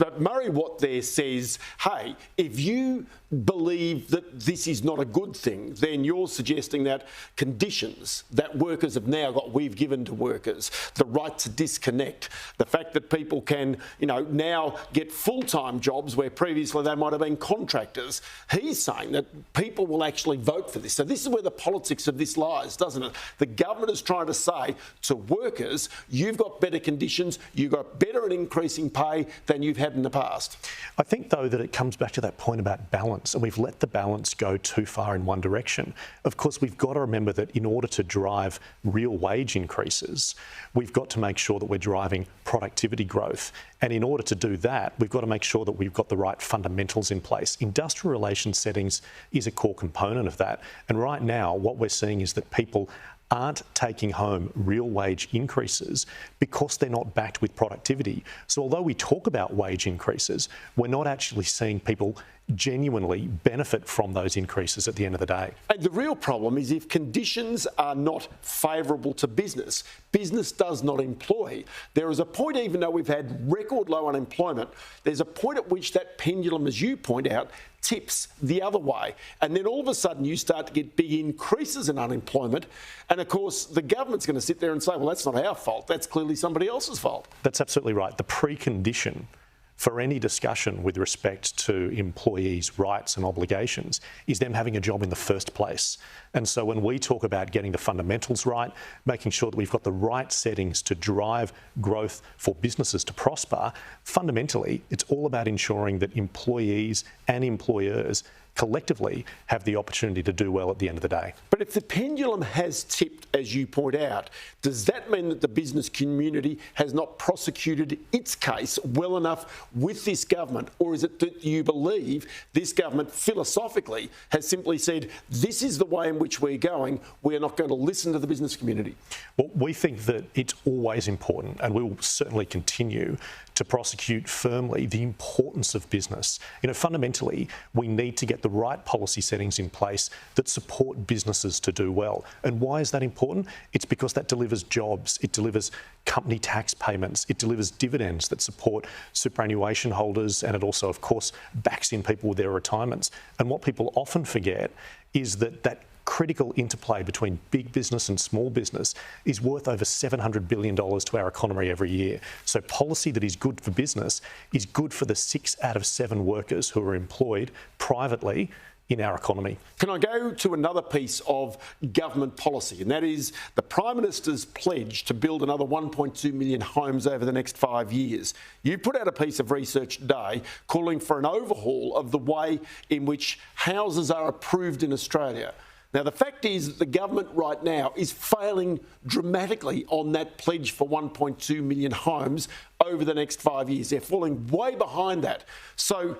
But Murray Watt there says, hey, if you believe that this is not a good thing, then you're suggesting that conditions that workers have now got, we've given to workers, the right to disconnect, the fact that people can, now get full-time jobs where previously they might have been contractors. He's saying that people will actually vote for this. So this is where the politics of this lies, doesn't it? The government is trying to say to workers, you've got better conditions, you've got better and increasing pay than you've had in the past. I think, though, that it comes back to that point about balance, and we've let the balance go too far in one direction. Of course, we've got to remember that in order to drive real wage increases, we've got to make sure that we're driving productivity growth. And in order to do that, we've got to make sure that we've got the right fundamentals in place. Industrial relations settings is a core component of that. And right now, what we're seeing is that people aren't taking home real wage increases because they're not backed with productivity. So although we talk about wage increases, we're not actually seeing people genuinely benefit from those increases at the end of the day. And the real problem is if conditions are not favourable to business, business does not employ. There is a point, even though we've had record low unemployment, there's a point at which that pendulum, as you point out, tips the other way. And then all of a sudden you start to get big increases in unemployment. And of course, the government's going to sit there and say, well, that's not our fault. That's clearly somebody else's fault. That's absolutely right. The precondition for any discussion with respect to employees' rights and obligations is them having a job in the first place. And so when we talk about getting the fundamentals right, making sure that we've got the right settings to drive growth for businesses to prosper, fundamentally, it's all about ensuring that employees and employers collectively have the opportunity to do well at the end of the day. But if the pendulum has tipped, as you point out, does that mean that the business community has not prosecuted its case well enough with this government? Or is it that you believe this government philosophically has simply said, this is the way in which we're going, we're not going to listen to the business community? Well, we think that it's always important, and we will certainly continue to prosecute firmly the importance of business. Fundamentally, we need to get the right policy settings in place that support businesses to do well. And why is that important? It's because that delivers jobs, it delivers company tax payments, it delivers dividends that support superannuation holders, and it also, of course, backs in people with their retirements. And what people often forget is that critical interplay between big business and small business is worth over $700 billion to our economy every year. So policy that is good for business is good for the 6 out of 7 workers who are employed privately in our economy. Can I go to another piece of government policy, and that is the Prime Minister's pledge to build another 1.2 million homes over the next 5 years. You put out a piece of research today calling for an overhaul of the way in which houses are approved in Australia. Now, the fact is that the government right now is failing dramatically on that pledge for 1.2 million homes over the next 5 years. They're falling way behind that. So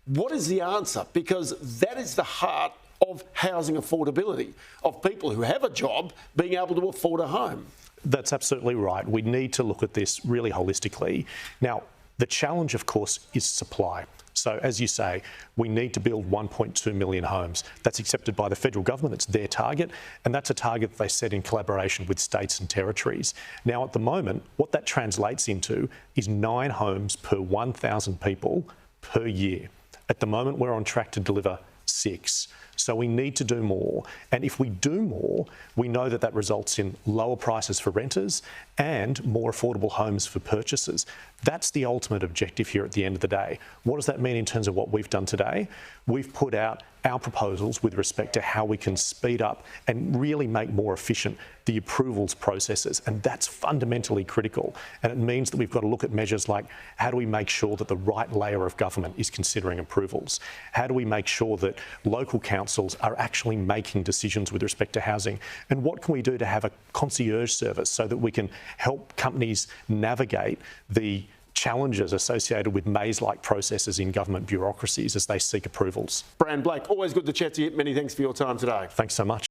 what is the answer? Because that is the heart of housing affordability, of people who have a job being able to afford a home. That's absolutely right. We need to look at this really holistically. Now, the challenge, of course, is supply. So, as you say, we need to build 1.2 million homes. That's accepted by the federal government. It's their target, and that's a target that they set in collaboration with states and territories. Now, at the moment, what that translates into is 9 homes per 1,000 people per year. At the moment, we're on track to deliver 6. So we need to do more. And if we do more, we know that that results in lower prices for renters and more affordable homes for purchasers. That's the ultimate objective here at the end of the day. What does that mean in terms of what we've done today? We've put out our proposals with respect to how we can speed up and really make more efficient the approvals processes, and that's fundamentally critical. And it means that we've got to look at measures like, how do we make sure that the right layer of government is considering approvals? How do we make sure that local councils are actually making decisions with respect to housing? And what can we do to have a concierge service so that we can help companies navigate the challenges associated with maze-like processes in government bureaucracies as they seek approvals? Bran Blake, always good to chat to you. Many thanks for your time today. Thanks so much.